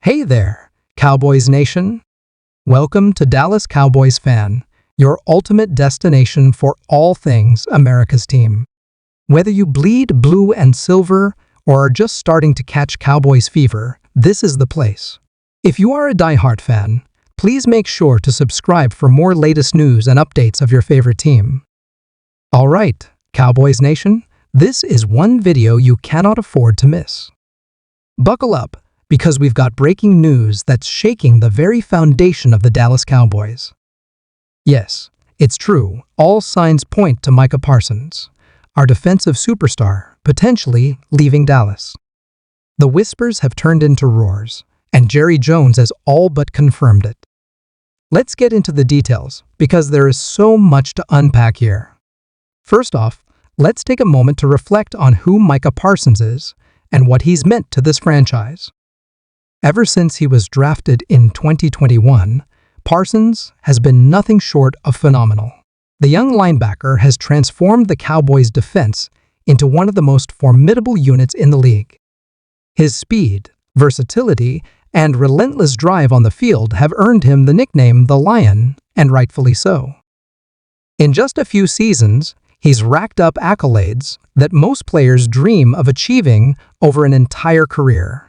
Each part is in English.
Hey there, Cowboys Nation. Welcome to Dallas Cowboys Fan, your ultimate destination for all things America's team. Whether you bleed blue and silver or are just starting to catch Cowboys fever, this is the place. If you are a diehard fan, please make sure to subscribe for more latest news and updates of your favorite team. All right, Cowboys Nation, this is one video you cannot afford to miss. Buckle up, because we've got breaking news that's shaking the very foundation of the Dallas Cowboys. Yes, it's true, all signs point to Micah Parsons, our defensive superstar, potentially leaving Dallas. The whispers have turned into roars, and Jerry Jones has all but confirmed it. Let's get into the details, because there is so much to unpack here. First off, let's take a moment to reflect on who Micah Parsons is and what he's meant to this franchise. Ever since he was drafted in 2021, Parsons has been nothing short of phenomenal. The young linebacker has transformed the Cowboys' defense into one of the most formidable units in the league. His speed, versatility, and relentless drive on the field have earned him the nickname the Lion, and rightfully so. In just a few seasons, he's racked up accolades that most players dream of achieving over an entire career.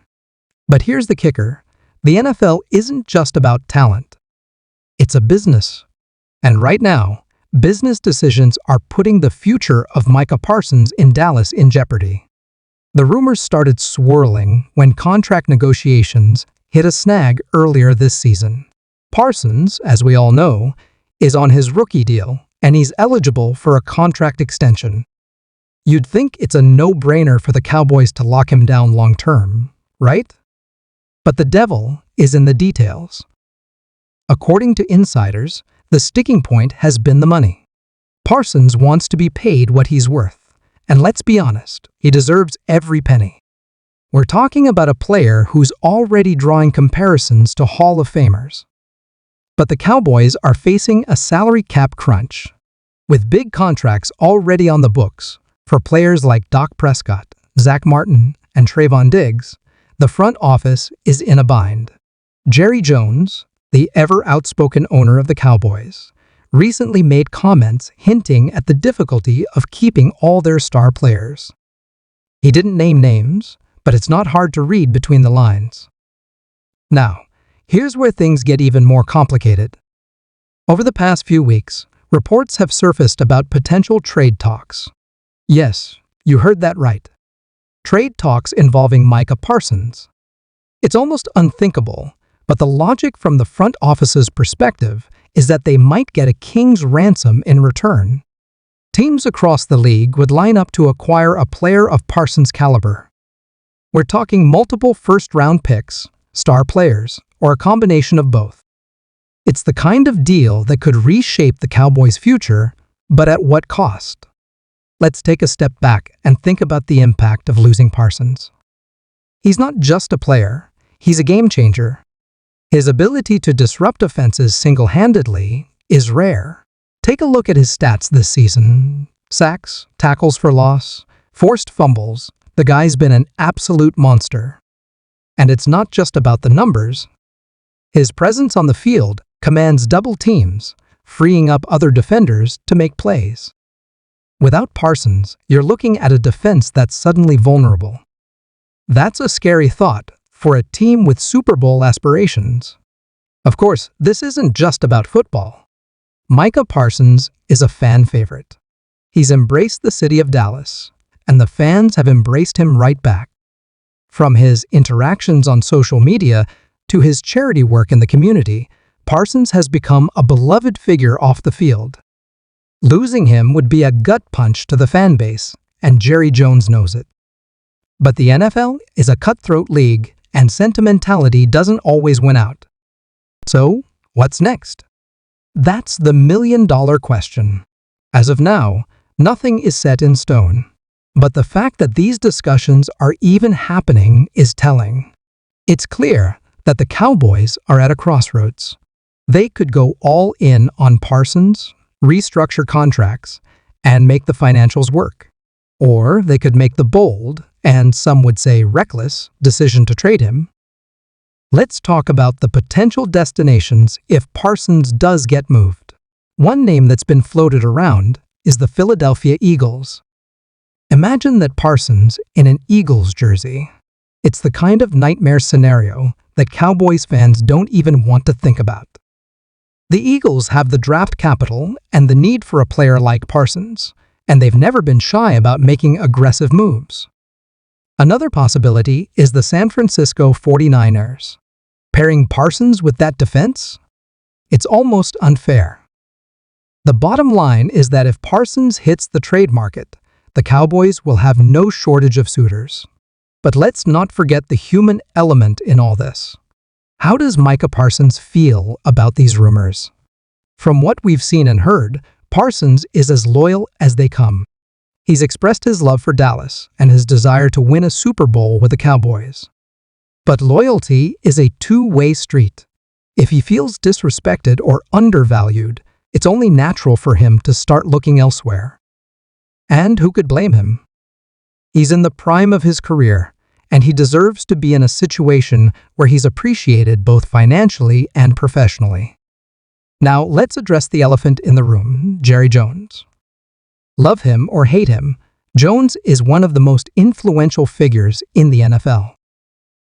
But here's the kicker, the NFL isn't just about talent. It's a business. And right now, business decisions are putting the future of Micah Parsons in Dallas in jeopardy. The rumors started swirling when contract negotiations hit a snag earlier this season. Parsons, as we all know, is on his rookie deal, and he's eligible for a contract extension. You'd think it's a no-brainer for the Cowboys to lock him down long-term, right? But the devil is in the details. According to insiders, the sticking point has been the money. Parsons wants to be paid what he's worth, and let's be honest, he deserves every penny. We're talking about a player who's already drawing comparisons to Hall of Famers. But the Cowboys are facing a salary cap crunch, with big contracts already on the books for players like Dak Prescott, Zach Martin, and Trayvon Diggs. The front office is in a bind. Jerry Jones, the ever-outspoken owner of the Cowboys, recently made comments hinting at the difficulty of keeping all their star players. He didn't name names, but it's not hard to read between the lines. Now, here's where things get even more complicated. Over the past few weeks, reports have surfaced about potential trade talks. Yes, you heard that right. Trade talks involving Micah Parsons. It's almost unthinkable, but the logic from the front office's perspective is that they might get a king's ransom in return. Teams across the league would line up to acquire a player of Parsons' caliber. We're talking multiple first-round picks, star players, or a combination of both. It's the kind of deal that could reshape the Cowboys' future, but at what cost? Let's take a step back and think about the impact of losing Parsons. He's not just a player, he's a game changer. His ability to disrupt offenses single-handedly is rare. Take a look at his stats this season. Sacks, tackles for loss, forced fumbles. The guy's been an absolute monster. And it's not just about the numbers. His presence on the field commands double teams, freeing up other defenders to make plays. Without Parsons, you're looking at a defense that's suddenly vulnerable. That's a scary thought for a team with Super Bowl aspirations. Of course, this isn't just about football. Micah Parsons is a fan favorite. He's embraced the city of Dallas, and the fans have embraced him right back. From his interactions on social media to his charity work in the community, Parsons has become a beloved figure off the field. Losing him would be a gut punch to the fan base, and Jerry Jones knows it. But the NFL is a cutthroat league, and sentimentality doesn't always win out. So, what's next? That's the million-dollar question. As of now, nothing is set in stone. But the fact that these discussions are even happening is telling. It's clear that the Cowboys are at a crossroads. They could go all in on Parsons, restructure contracts, and make the financials work. Or they could make the bold, and some would say reckless, decision to trade him. Let's talk about the potential destinations if Parsons does get moved. One name that's been floated around is the Philadelphia Eagles. Imagine that Parsons in an Eagles jersey. It's the kind of nightmare scenario that Cowboys fans don't even want to think about. The Eagles have the draft capital and the need for a player like Parsons, and they've never been shy about making aggressive moves. Another possibility is the San Francisco 49ers. Pairing Parsons with that defense? It's almost unfair. The bottom line is that if Parsons hits the trade market, the Cowboys will have no shortage of suitors. But let's not forget the human element in all this. How does Micah Parsons feel about these rumors? From what we've seen and heard, Parsons is as loyal as they come. He's expressed his love for Dallas and his desire to win a Super Bowl with the Cowboys. But loyalty is a two-way street. If he feels disrespected or undervalued, it's only natural for him to start looking elsewhere. And who could blame him? He's in the prime of his career, and he deserves to be in a situation where he's appreciated both financially and professionally. Now, let's address the elephant in the room, Jerry Jones. Love him or hate him, Jones is one of the most influential figures in the NFL.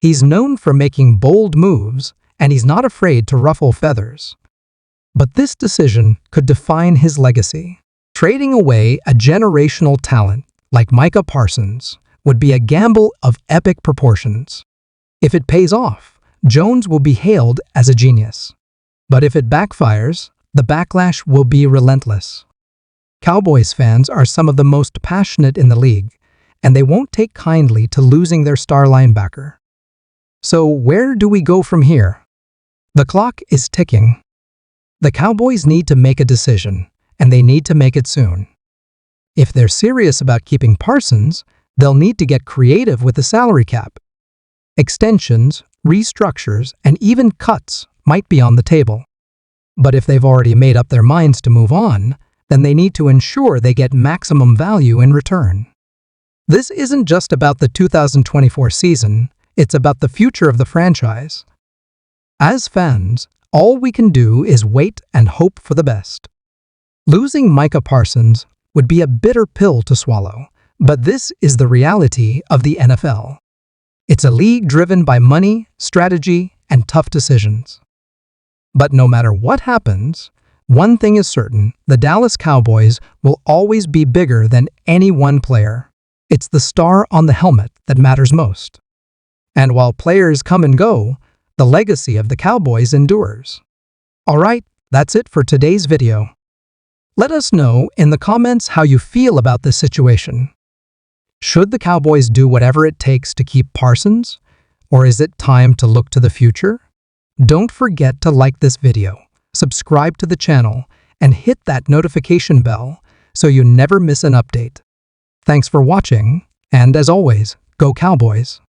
He's known for making bold moves, and he's not afraid to ruffle feathers. But this decision could define his legacy. Trading away a generational talent like Micah Parsons would be a gamble of epic proportions. If it pays off, Jones will be hailed as a genius. But if it backfires, the backlash will be relentless. Cowboys fans are some of the most passionate in the league, and they won't take kindly to losing their star linebacker. So where do we go from here? The clock is ticking. The Cowboys need to make a decision, and they need to make it soon. If they're serious about keeping Parsons, they'll need to get creative with the salary cap. Extensions, restructures, and even cuts might be on the table. But if they've already made up their minds to move on, then they need to ensure they get maximum value in return. This isn't just about the 2024 season, it's about the future of the franchise. As fans, all we can do is wait and hope for the best. Losing Micah Parsons would be a bitter pill to swallow, but this is the reality of the NFL. It's a league driven by money, strategy, and tough decisions. But no matter what happens, one thing is certain, the Dallas Cowboys will always be bigger than any one player. It's the star on the helmet that matters most. And while players come and go, the legacy of the Cowboys endures. Alright, that's it for today's video. Let us know in the comments how you feel about this situation. Should the Cowboys do whatever it takes to keep Parsons? Or is it time to look to the future? Don't forget to like this video, subscribe to the channel, and hit that notification bell so you never miss an update. Thanks for watching, and as always, go Cowboys!